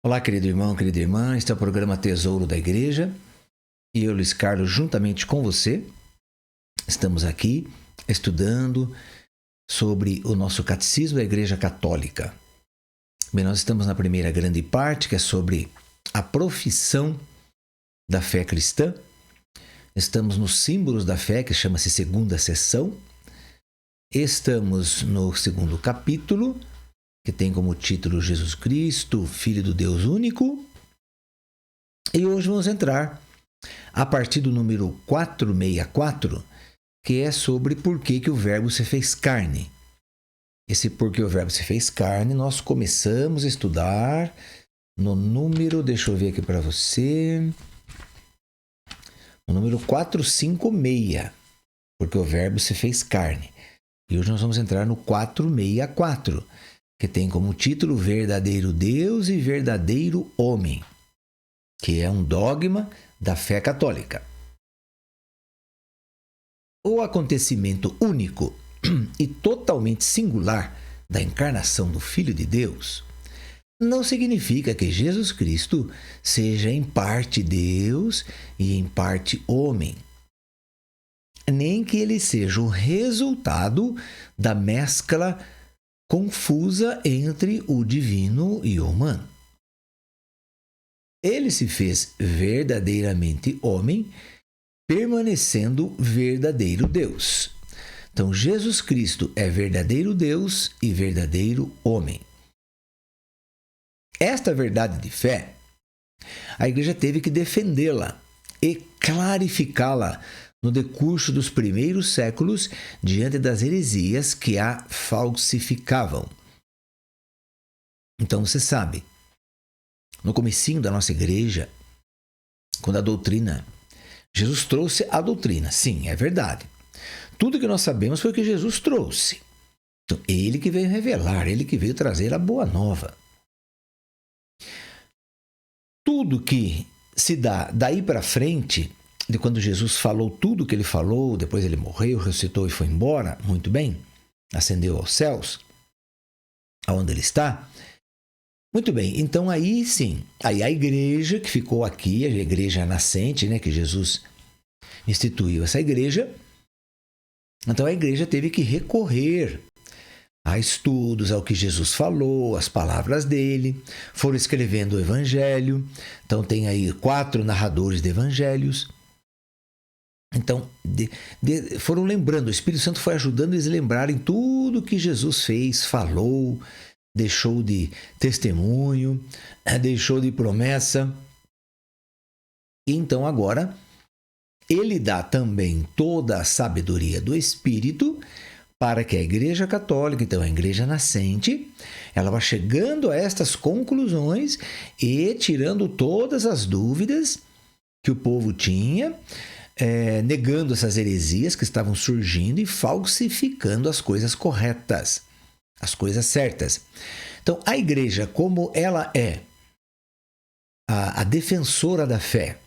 Olá, querido irmão, querida irmã. Este é o programa Tesouro da Igreja e eu, Luiz Carlos, juntamente com você, estamos aqui estudando sobre o nosso Catecismo da Igreja Católica. Bem, nós estamos na primeira grande parte, que é sobre a profissão da fé cristã. Estamos nos símbolos da fé, que chama-se segunda seção. Estamos no segundo capítulo, que tem como título Jesus Cristo, Filho do Deus Único. E hoje vamos entrar a partir do número 464, que é sobre por que o Verbo se fez carne. Esse por que o Verbo se fez carne, nós começamos a estudar no número, deixa eu ver aqui para você, no número 456, porque o Verbo se fez carne. E hoje nós vamos entrar no 464, que tem como título Verdadeiro Deus e Verdadeiro Homem, que é um dogma da fé católica. O acontecimento único e totalmente singular da encarnação do Filho de Deus não significa que Jesus Cristo seja em parte Deus e em parte homem, nem que ele seja o resultado da mescla confusa entre o divino e o humano. Ele se fez verdadeiramente homem, permanecendo verdadeiro Deus. Então, Jesus Cristo é verdadeiro Deus e verdadeiro homem. Esta verdade de fé, a Igreja teve que defendê-la e clarificá-la no decurso dos primeiros séculos diante das heresias que a falsificavam. Então, você sabe, no comecinho da nossa igreja, quando a doutrina, Jesus trouxe a doutrina, sim, é verdade. Tudo que nós sabemos foi o que Jesus trouxe. Então, ele que veio revelar, ele que veio trazer a boa nova. Tudo que se dá daí para frente, de quando Jesus falou tudo o que ele falou, depois ele morreu, ressuscitou e foi embora, muito bem, ascendeu aos céus, aonde ele está. Muito bem, então aí sim, aí a igreja que ficou aqui, a igreja nascente, né, que Jesus instituiu essa igreja, então a igreja teve que recorrer a estudos, ao que Jesus falou, as palavras dele, foram escrevendo o evangelho, então tem aí 4 narradores de evangelhos. Então, foram lembrando, o Espírito Santo foi ajudando eles a lembrarem tudo que Jesus fez, falou, deixou de testemunho, deixou de promessa. E então agora, ele dá também toda a sabedoria do Espírito para que a Igreja Católica, então a Igreja nascente, ela vá chegando a estas conclusões e tirando todas as dúvidas que o povo tinha, negando essas heresias que estavam surgindo e falsificando as coisas corretas, as coisas certas. Então, a igreja, como ela é a defensora da fé,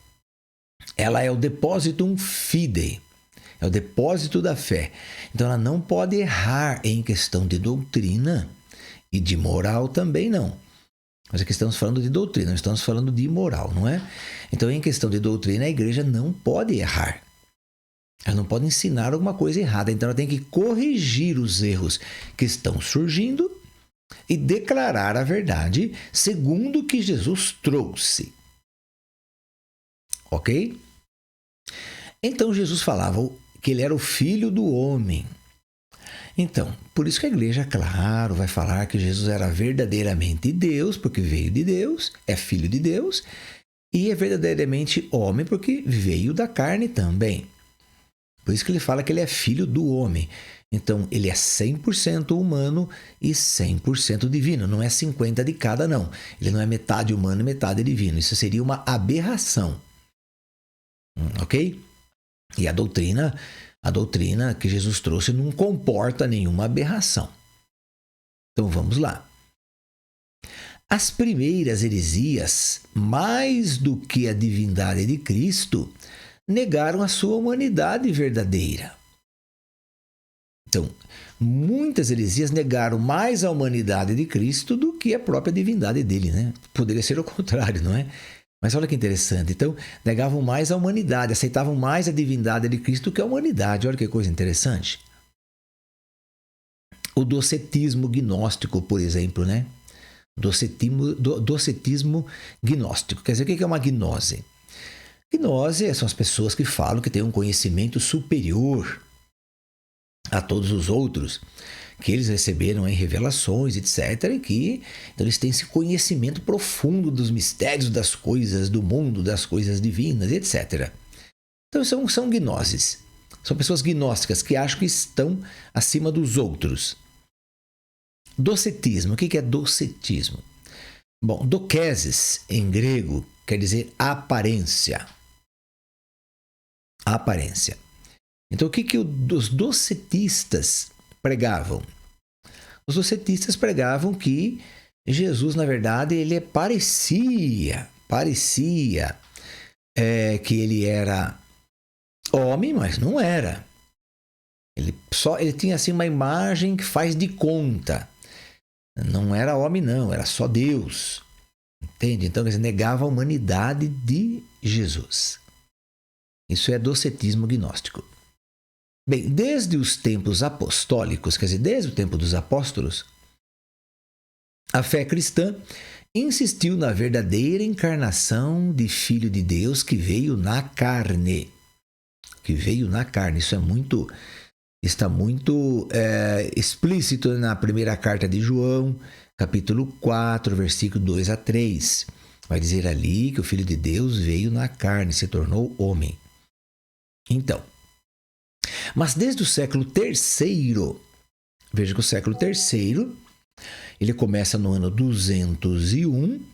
ela é o depositum fidei, é o depósito da fé. Então, ela não pode errar em questão de doutrina e de moral também não. Mas aqui estamos falando de doutrina, não estamos falando de moral, não é? Então, em questão de doutrina, a igreja não pode errar. Ela não pode ensinar alguma coisa errada. Então, ela tem que corrigir os erros que estão surgindo e declarar a verdade segundo o que Jesus trouxe. Ok? Então, Jesus falava que ele era o Filho do Homem. Então, por isso que a igreja, claro, vai falar que Jesus era verdadeiramente Deus, porque veio de Deus, é Filho de Deus, e é verdadeiramente homem, porque veio da carne também. Por isso que ele fala que ele é Filho do Homem. Então, ele é 100% humano e 100% divino. Não é 50 de cada, não. Ele não é metade humano e metade divino. Isso seria uma aberração. Ok? E a doutrina que Jesus trouxe não comporta nenhuma aberração. Então vamos lá. As primeiras heresias, mais do que a divindade de Cristo, negaram a sua humanidade verdadeira. Então, muitas heresias negaram mais a humanidade de Cristo do que a própria divindade dele, né? Poderia ser o contrário, não é? Mas olha que interessante. Então, negavam mais a humanidade, aceitavam mais a divindade de Cristo do que a humanidade. Olha que coisa interessante. O docetismo gnóstico, por exemplo, né? Docetismo gnóstico. Quer dizer, o que é uma gnose? Gnose são as pessoas que falam que têm um conhecimento superior a todos os outros, que eles receberam em revelações, etc. E que então, eles têm esse conhecimento profundo dos mistérios das coisas do mundo, das coisas divinas, etc. Então são gnoses. São pessoas gnósticas que acham que estão acima dos outros. Docetismo. O que é docetismo? Bom, dokesis, em grego, quer dizer aparência. Aparência. Então, o que os docetistas pregavam? Os docetistas pregavam que Jesus, na verdade, ele parecia que ele era homem, mas não era. Ele tinha assim uma imagem que faz de conta. Não era homem, não, era só Deus. Entende? Então, eles negavam a humanidade de Jesus. Isso é docetismo gnóstico. Bem, desde os tempos apostólicos, quer dizer, desde o tempo dos apóstolos, a fé cristã insistiu na verdadeira encarnação de Filho de Deus que veio na carne. Isso está muito explícito na primeira carta de João, capítulo 4, versículo 2 a 3. Vai dizer ali que o Filho de Deus veio na carne, se tornou homem. Então, mas desde o século III, veja que o século III, ele começa no ano 201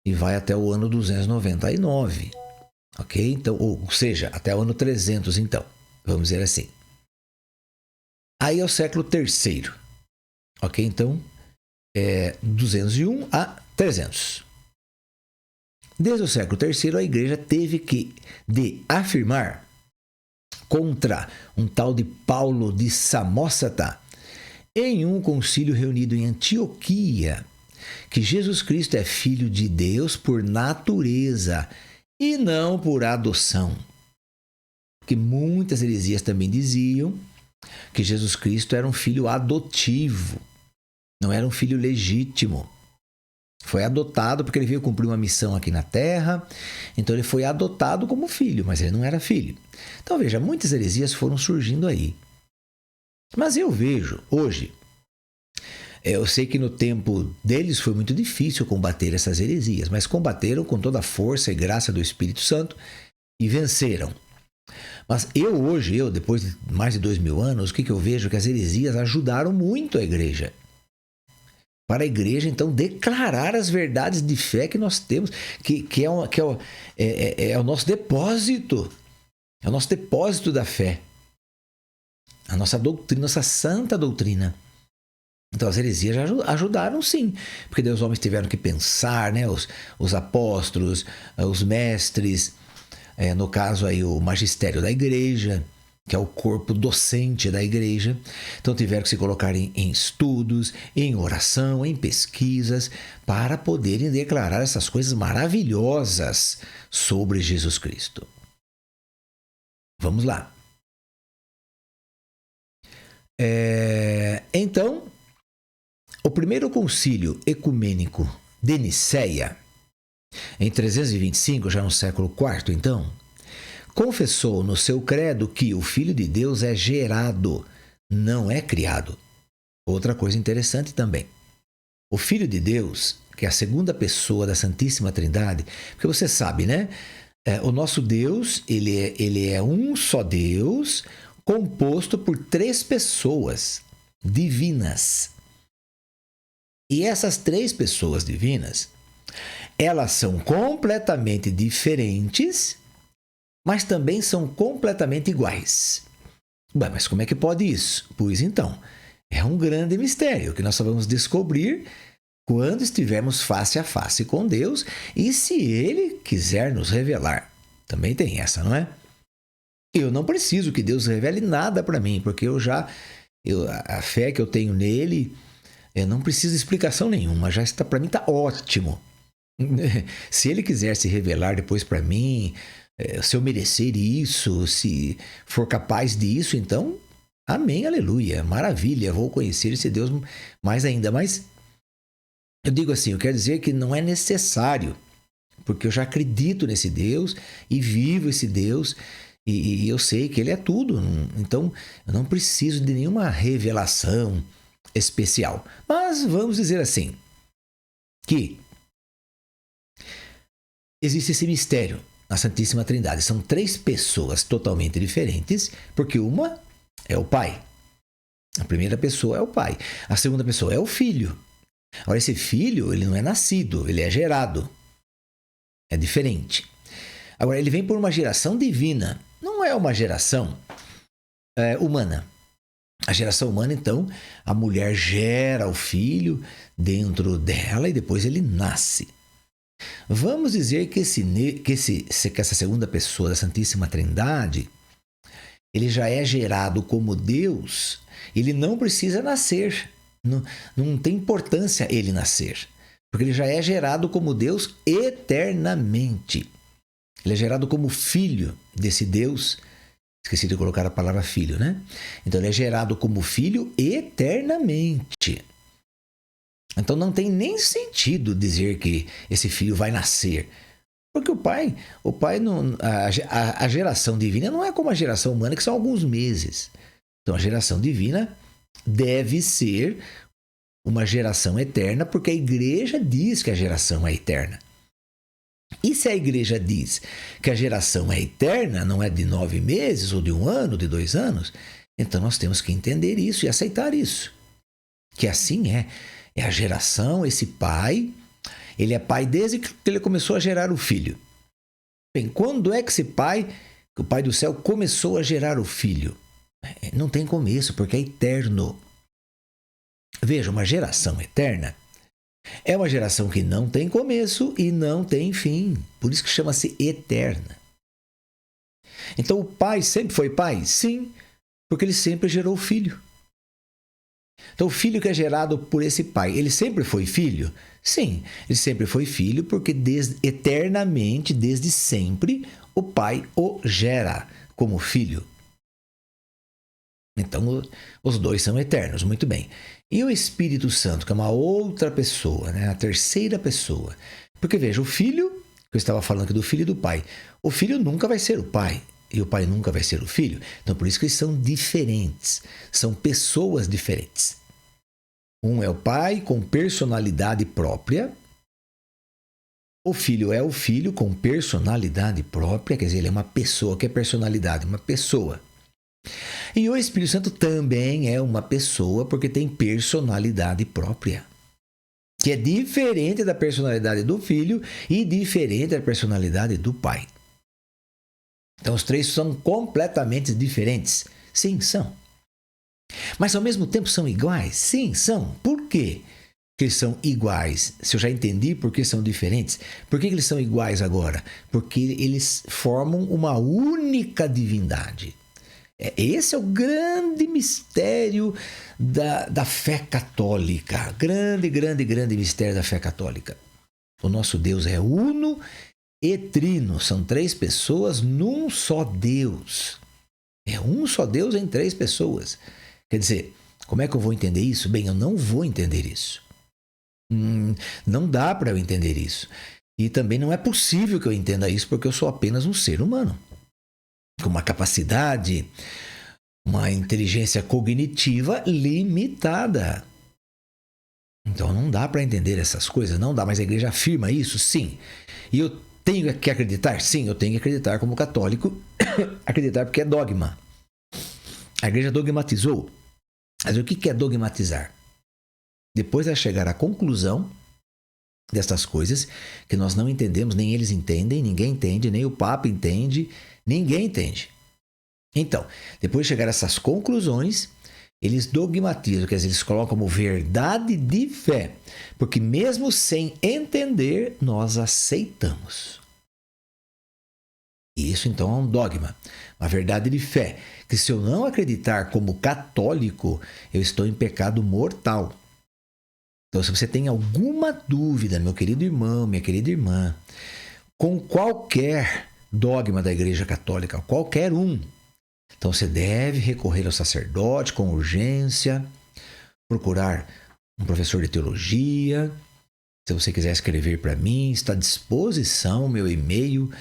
e vai até o ano 299, ok? Então, ou seja, até o ano 300, então, vamos dizer assim. Aí é o século III, ok? Então, 201 a 300. Desde o século III, a igreja teve que afirmar contra um tal de Paulo de Samósata, em um concílio reunido em Antioquia, que Jesus Cristo é Filho de Deus por natureza e não por adoção. Porque muitas heresias também diziam que Jesus Cristo era um filho adotivo, não era um filho legítimo. Foi adotado porque ele veio cumprir uma missão aqui na Terra, então ele foi adotado como filho, mas ele não era filho. Então veja, muitas heresias foram surgindo aí. Mas eu vejo hoje, eu sei que no tempo deles foi muito difícil combater essas heresias, mas combateram com toda a força e graça do Espírito Santo e venceram. Mas eu depois de mais de 2000 anos, o que eu vejo? Que as heresias ajudaram muito a igreja. Para a igreja, então, declarar as verdades de fé que nós temos, que é o nosso depósito. É o nosso depósito da fé. A nossa doutrina, nossa santa doutrina. Então, as heresias já ajudaram, sim. Porque daí os homens tiveram que pensar, né? Os apóstolos, os mestres, no caso aí o magistério da igreja, que é o corpo docente da igreja. Então tiveram que se colocar em estudos, em oração, em pesquisas, para poderem declarar essas coisas maravilhosas sobre Jesus Cristo. Vamos lá. Então, o primeiro concílio ecumênico de Nicéia, em 325, já no século IV, então, confessou no seu credo que o Filho de Deus é gerado, não é criado. Outra coisa interessante também. O Filho de Deus, que é a segunda pessoa da Santíssima Trindade, porque você sabe, né? O nosso Deus, ele é um só Deus, composto por 3 pessoas divinas. E essas 3 pessoas divinas, elas são completamente diferentes, mas também são completamente iguais. Bem, mas como é que pode isso? Pois então, é um grande mistério que nós só vamos descobrir quando estivermos face a face com Deus e se Ele quiser nos revelar. Também tem essa, não é? Eu não preciso que Deus revele nada para mim, porque eu já A fé que eu tenho nele, não precisa de explicação nenhuma, já está, para mim está ótimo. Se ele quiser se revelar depois para mim, se eu merecer isso, se for capaz disso, então, amém, aleluia, maravilha, vou conhecer esse Deus mais ainda. Mas eu digo assim, eu quero dizer que não é necessário, porque eu já acredito nesse Deus e vivo esse Deus e eu sei que ele é tudo. Então, eu não preciso de nenhuma revelação especial. Mas vamos dizer assim, que existe esse mistério na Santíssima Trindade. São 3 pessoas totalmente diferentes, porque uma é o Pai. A primeira pessoa é o Pai. A segunda pessoa é o Filho. Agora, esse Filho, ele não é nascido, ele é gerado. É diferente. Agora, ele vem por uma geração divina. Não é uma geração humana. A geração humana, então, a mulher gera o filho dentro dela e depois ele nasce. Vamos dizer que essa segunda pessoa da Santíssima Trindade, ele já é gerado como Deus, ele não precisa nascer, não tem importância ele nascer, porque ele já é gerado como Deus eternamente. Ele é gerado como filho desse Deus. Esqueci de colocar a palavra filho, né? Então ele é gerado como filho eternamente. Então não tem nem sentido dizer que esse filho vai nascer. Porque o pai não, a geração divina não é como a geração humana, que são alguns meses. Então a geração divina deve ser uma geração eterna, porque a igreja diz que a geração é eterna. E se a igreja diz que a geração é eterna, não é de 9 meses, ou de 1 ano, de 2 anos, então nós temos que entender isso e aceitar isso. Que assim é. É a geração, esse pai, ele é pai desde que ele começou a gerar o filho. Bem, quando é que esse pai, o Pai do céu, começou a gerar o filho? Não tem começo, porque é eterno. Veja, uma geração eterna é uma geração que não tem começo e não tem fim. Por isso que chama-se eterna. Então o pai sempre foi pai? Sim, porque ele sempre gerou filho. Então o filho que é gerado por esse pai, ele sempre foi filho? Sim, ele sempre foi filho porque eternamente, desde sempre, o pai o gera como filho. Então os dois são eternos, muito bem. E o Espírito Santo, que é uma outra pessoa, né? A terceira pessoa. Porque veja, o filho, que eu estava falando aqui do filho e do pai, o filho nunca vai ser o pai e o pai nunca vai ser o filho. Então por isso que eles são diferentes, são pessoas diferentes. Um é o pai com personalidade própria, o filho é o filho com personalidade própria, quer dizer, ele é uma pessoa. Que é personalidade? Uma pessoa. E o Espírito Santo também é uma pessoa porque tem personalidade própria, que é diferente da personalidade do filho e diferente da personalidade do pai. Então os 3 são completamente diferentes. Sim, são. Mas ao mesmo tempo são iguais? Sim, são. Por quê que eles são iguais? Se eu já entendi por que são diferentes, por que eles são iguais agora? Porque eles formam uma única divindade. Esse é o grande mistério da fé católica. Grande, grande, grande mistério da fé católica. O nosso Deus é uno e trino. São 3 pessoas num só Deus. É um só Deus em 3 pessoas. Quer dizer, como é que eu vou entender isso? Bem, eu não vou entender isso. Não dá para eu entender isso. E também não é possível que eu entenda isso porque eu sou apenas um ser humano. Com uma capacidade, uma inteligência cognitiva limitada. Então não dá para entender essas coisas, não dá, mas a igreja afirma isso, sim. E eu tenho que acreditar? Sim, eu tenho que acreditar como católico, acreditar porque é dogma. A igreja dogmatizou. Mas o que é dogmatizar? Depois é chegar à conclusão dessas coisas que nós não entendemos, nem eles entendem, ninguém entende, nem o Papa entende, ninguém entende. Então, depois de chegar a essas conclusões, eles dogmatizam, quer dizer, eles colocam como verdade de fé, porque mesmo sem entender, nós aceitamos. E isso então é um dogma, uma verdade de fé, que se eu não acreditar como católico, eu estou em pecado mortal. Então, se você tem alguma dúvida, meu querido irmão, minha querida irmã, com qualquer dogma da Igreja Católica, qualquer um, então você deve recorrer ao sacerdote com urgência, procurar um professor de teologia. Se você quiser escrever para mim, está à disposição meu e-mail.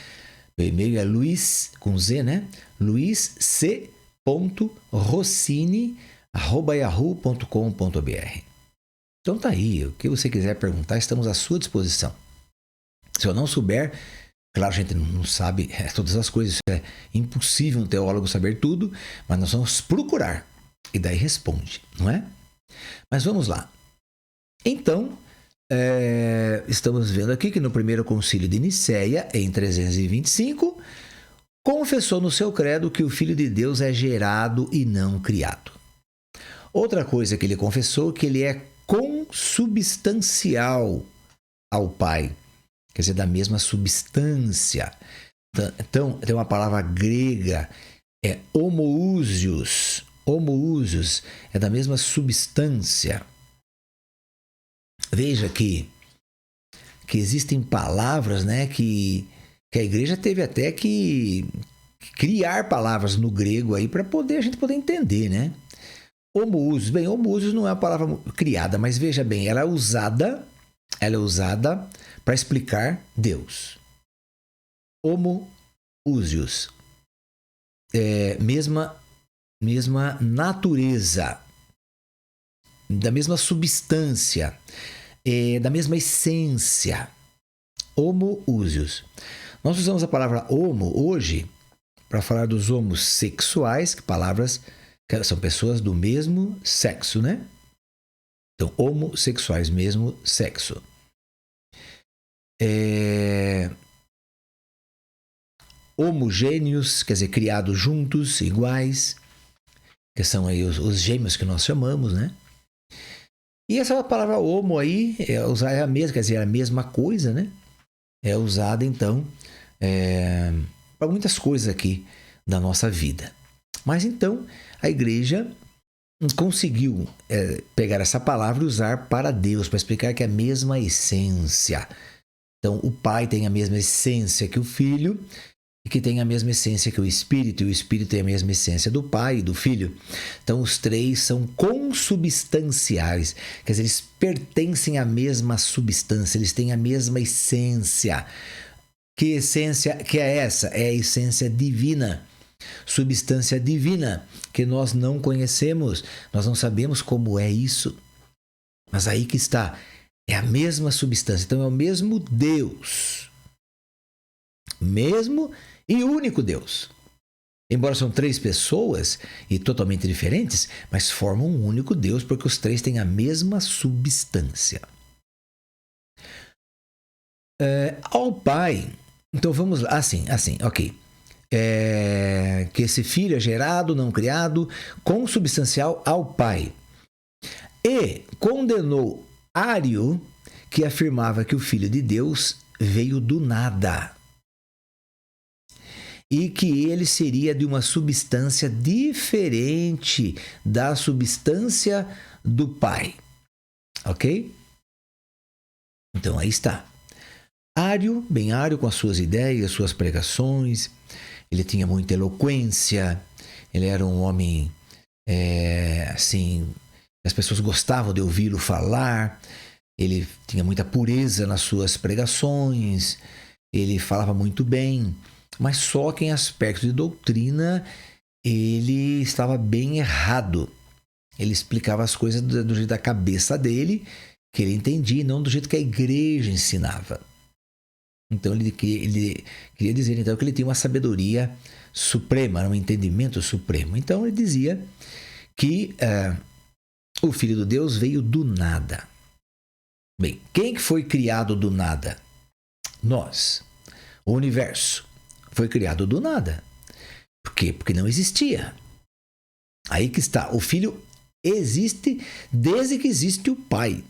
Meu e-mail é luiz, com Z, né? luiz.rossini@yahoo.com.br. Então tá aí, o que você quiser perguntar, estamos à sua disposição. Se eu não souber, claro, a gente não sabe todas as coisas, é impossível um teólogo saber tudo, mas nós vamos procurar e daí responde, não é? Mas vamos lá. Então, estamos vendo aqui que no primeiro concílio de Nicéia, em 325, confessou no seu credo que o Filho de Deus é gerado e não criado. Outra coisa que ele confessou, que ele é consubstancial ao Pai, quer dizer, da mesma substância. Então, tem uma palavra grega, é homoousios. Homoousios é da mesma substância. Veja que existem palavras, né, que a igreja teve até que criar palavras no grego aí para a gente poder entender, né? Homoousios, bem, homoousios não é uma palavra criada, mas veja bem, ela é usada para explicar Deus. Homoousios, mesma natureza, da mesma substância, da mesma essência. Homoousios. Nós usamos a palavra homo hoje para falar dos homossexuais, que são pessoas do mesmo sexo, né? Então, homossexuais, mesmo sexo. Homogêneos, quer dizer, criados juntos, iguais, que são aí os gêmeos que nós chamamos, né? E essa palavra homo aí é a mesma, quer dizer, é a mesma coisa, né? É usada, então, para muitas coisas aqui da nossa vida. Mas, então, a igreja conseguiu pegar essa palavra e usar para Deus, para explicar que é a mesma essência. Então, o Pai tem a mesma essência que o Filho, e que tem a mesma essência que o Espírito, e o Espírito tem a mesma essência do Pai e do Filho. Então, os três são consubstanciais, quer dizer, eles pertencem à mesma substância, eles têm a mesma essência. Que essência que é essa? É a essência divina, substância divina, que nós não conhecemos, nós não sabemos como é isso, mas aí que está, é a mesma substância, então é o mesmo Deus, mesmo e único Deus. Embora são três pessoas e totalmente diferentes, mas formam um único Deus porque os três têm a mesma substância. Ao Pai, então vamos lá, assim, ok. Que esse filho é gerado, não criado, consubstancial ao Pai. E condenou Ário, que afirmava que o Filho de Deus veio do nada e que ele seria de uma substância diferente da substância do Pai. Ok? Então, aí está. Ário, com as suas ideias, suas pregações, ele tinha muita eloquência, ele era um homem, assim, as pessoas gostavam de ouvi-lo falar, ele tinha muita pureza nas suas pregações, ele falava muito bem, mas só que em aspectos de doutrina ele estava bem errado. Ele explicava as coisas do jeito da cabeça dele, que ele entendia, não do jeito que a igreja ensinava. Então ele queria dizer então, que ele tinha uma sabedoria suprema, um entendimento supremo. Então ele dizia que o Filho de Deus veio do nada. Bem, quem que foi criado do nada? Nós. O universo foi criado do nada. Por quê? Porque não existia. Aí que está. O Filho existe desde que existe o Pai.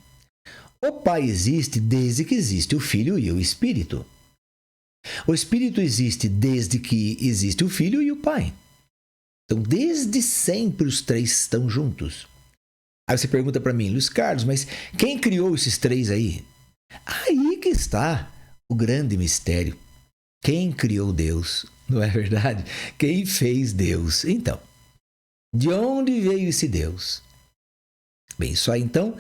O Pai existe desde que existe o Filho e o Espírito. O Espírito existe desde que existe o Filho e o Pai. Então, desde sempre os três estão juntos. Aí você pergunta para mim, Luiz Carlos, mas quem criou esses três aí? Aí que está o grande mistério. Quem criou Deus? Não é verdade? Quem fez Deus? Então, de onde veio esse Deus? Bem, isso aí então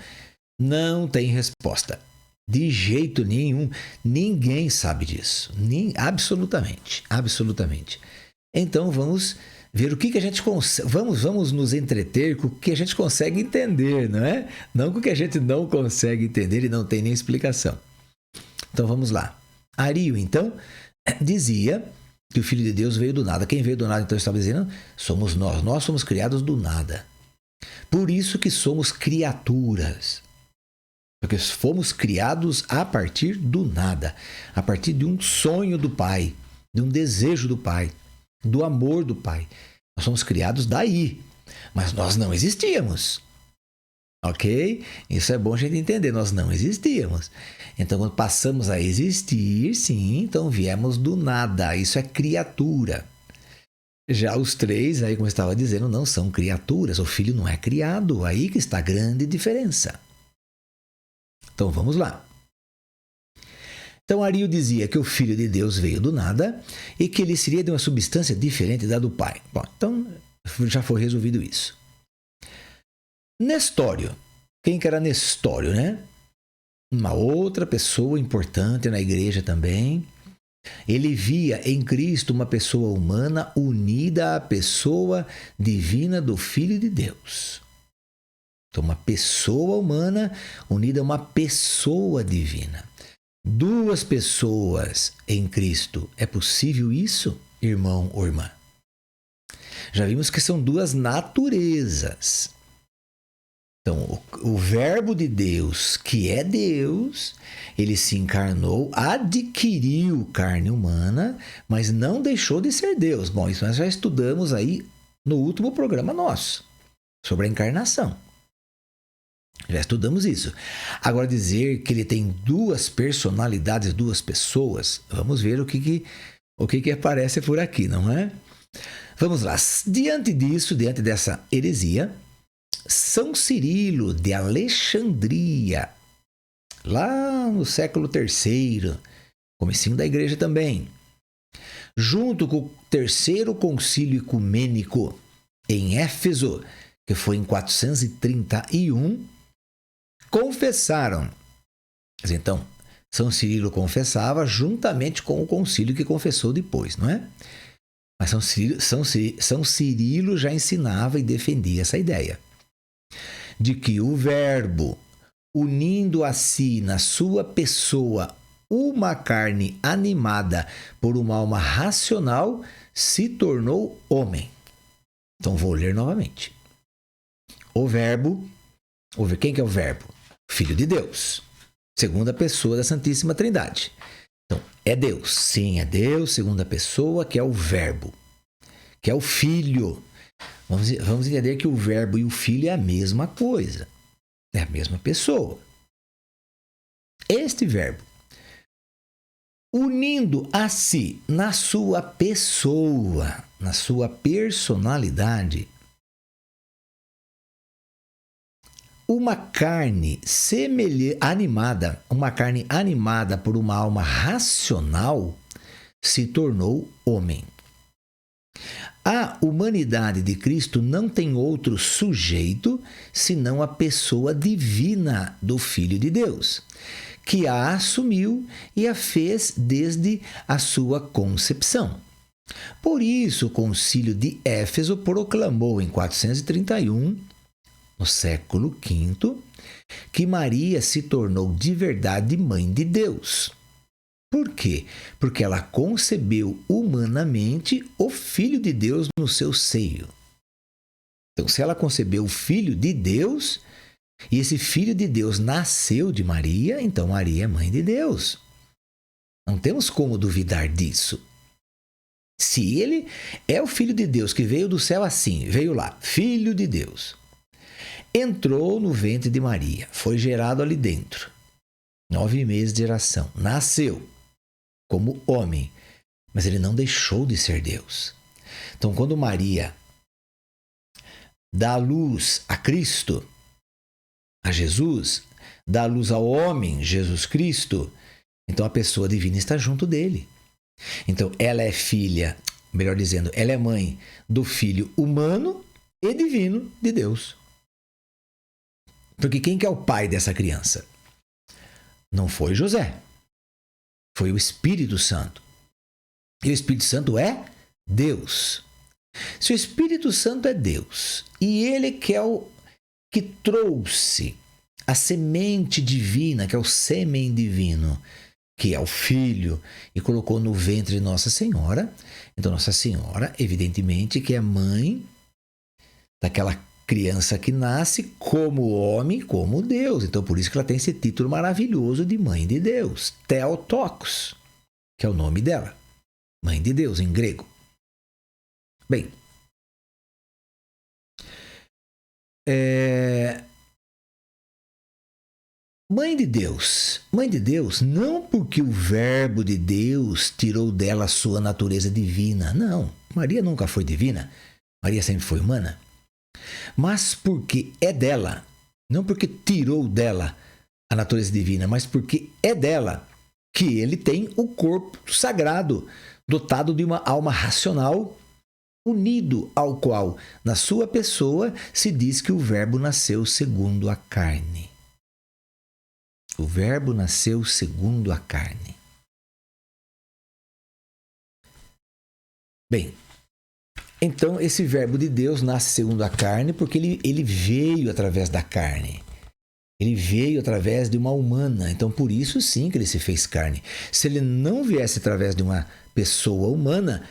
não tem resposta. De jeito nenhum. Ninguém sabe disso. Absolutamente. Absolutamente. Então vamos ver o que a gente consegue. Vamos nos entreter com o que a gente consegue entender, não é? Não com o que a gente não consegue entender e não tem nem explicação. Então vamos lá. Ario, então, dizia que o Filho de Deus veio do nada. Quem veio do nada, então, estava dizendo, somos nós. Nós somos criados do nada. Por isso que somos criaturas. Porque fomos criados a partir do nada. A partir de um sonho do Pai. De um desejo do Pai. Do amor do Pai. Nós somos criados daí. Mas nós não existíamos. Ok? Isso é bom a gente entender. Nós não existíamos. Então, quando passamos a existir, sim, então viemos do nada. Isso é criatura. Já os três, aí como eu estava dizendo, não são criaturas. O Filho não é criado. Aí que está a grande diferença. Então, vamos lá. Então, Ario dizia que o Filho de Deus veio do nada e que ele seria de uma substância diferente da do Pai. Bom, então já foi resolvido isso. Nestório. Quem que era Nestório, né? Uma outra pessoa importante na igreja também. Ele via em Cristo uma pessoa humana unida à pessoa divina do Filho de Deus. Então, uma pessoa humana unida a uma pessoa divina. Duas pessoas em Cristo. É possível isso, irmão ou irmã? Já vimos que são duas naturezas. Então, o Verbo de Deus, que é Deus, ele se encarnou, adquiriu carne humana, mas não deixou de ser Deus. Bom, isso nós já estudamos aí no último programa nosso, sobre a encarnação. Já estudamos isso. Agora, dizer que ele tem duas personalidades, duas pessoas, vamos ver o que aparece por aqui, não é? Vamos lá. Diante disso, diante dessa heresia, São Cirilo de Alexandria, lá no século III, comecinho da igreja também, junto com o terceiro concílio ecumênico em Éfeso, que foi em 431, confessaram. Então, São Cirilo confessava juntamente com o concílio que confessou depois, não é? Mas São Cirilo já ensinava e defendia essa ideia de que o Verbo, unindo a si na sua pessoa uma carne animada por uma alma racional, se tornou homem. Então vou ler novamente. O Verbo, quem que é o Verbo? Filho de Deus, segunda pessoa da Santíssima Trindade. Então, é Deus, sim, é Deus, segunda pessoa, que é o Verbo, que é o Filho. Vamos entender que o Verbo e o Filho é a mesma coisa, é a mesma pessoa. Este Verbo, unindo a si, na sua pessoa, na sua personalidade, uma carne animada, uma carne animada por uma alma racional, se tornou homem. A humanidade de Cristo não tem outro sujeito senão a pessoa divina do Filho de Deus, que a assumiu e a fez desde a sua concepção. Por isso, o Concílio de Éfeso proclamou em 431, no século V, que Maria se tornou de verdade mãe de Deus. Por quê? Porque ela concebeu humanamente o Filho de Deus no seu seio. Então, se ela concebeu o Filho de Deus, e esse Filho de Deus nasceu de Maria, então Maria é mãe de Deus. Não temos como duvidar disso. Se ele é o Filho de Deus que veio do céu assim, veio lá, Filho de Deus, entrou no ventre de Maria, foi gerado ali dentro, 9 meses de geração, nasceu, como homem, mas ele não deixou de ser Deus. Então, quando Maria dá a luz a Cristo, a Jesus, dá a luz ao homem, Jesus Cristo, então a pessoa divina está junto dele. Então, ela é filha, melhor dizendo, ela é mãe do filho humano e divino de Deus. Porque quem que é o pai dessa criança? Não foi José. Foi o Espírito Santo. E o Espírito Santo é Deus. Se o Espírito Santo é Deus e ele que é o que trouxe a semente divina, que é o sêmen divino, que é o Filho, e colocou no ventre de Nossa Senhora, então Nossa Senhora, evidentemente, que é mãe daquela criança que nasce como homem, como Deus. Então, por isso que ela tem esse título maravilhoso de Mãe de Deus, Theotokos, que é o nome dela. Mãe de Deus, em grego. Bem, Mãe de Deus, não porque o Verbo de Deus tirou dela a sua natureza divina. Não, Maria nunca foi divina. Maria sempre foi humana. Mas porque é dela, não porque tirou dela a natureza divina, mas porque é dela que ele tem o corpo sagrado, dotado de uma alma racional, unido ao qual, na sua pessoa, se diz que o Verbo nasceu segundo a carne. O Verbo nasceu segundo a carne. Bem, então esse Verbo de Deus nasce segundo a carne porque ele veio através da carne. Ele veio através de uma humana. Então, por isso sim que ele se fez carne. Se ele não viesse através de uma pessoa humana,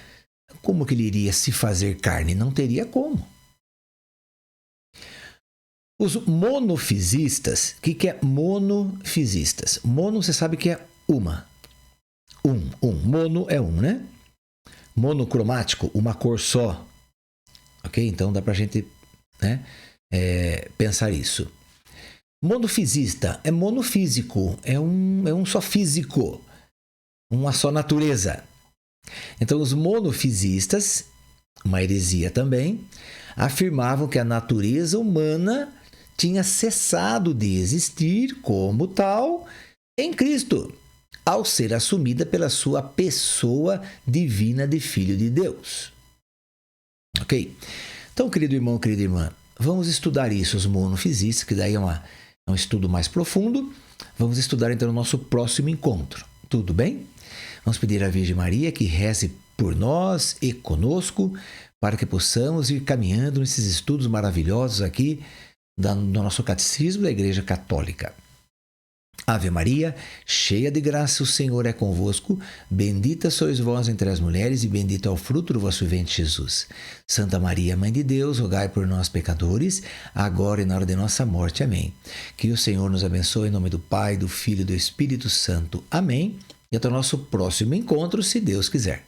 como que ele iria se fazer carne? Não teria como. Os monofisistas, o que é monofisistas? Mono, você sabe que é uma. Mono é né? Monocromático, uma cor só. Ok? Então dá pra gente, né, pensar isso. Monofisista é monofísico, é um só físico, uma só natureza. Então os monofisistas, uma heresia também, afirmavam que a natureza humana tinha cessado de existir como tal em Cristo, ao ser assumida pela sua pessoa divina de Filho de Deus. Ok? Então, querido irmão, querida irmã, vamos estudar isso, os monofisistas, que daí é um estudo mais profundo. Vamos estudar então no nosso próximo encontro. Tudo bem? Vamos pedir à Virgem Maria que reze por nós e conosco, para que possamos ir caminhando nesses estudos maravilhosos aqui do nosso Catecismo da Igreja Católica. Ave Maria, cheia de graça, o Senhor é convosco. Bendita sois vós entre as mulheres e bendito é o fruto do vosso ventre, Jesus. Santa Maria, Mãe de Deus, rogai por nós, pecadores, agora e na hora de nossa morte. Amém. Que o Senhor nos abençoe em nome do Pai, do Filho e do Espírito Santo. Amém. E até o nosso próximo encontro, se Deus quiser.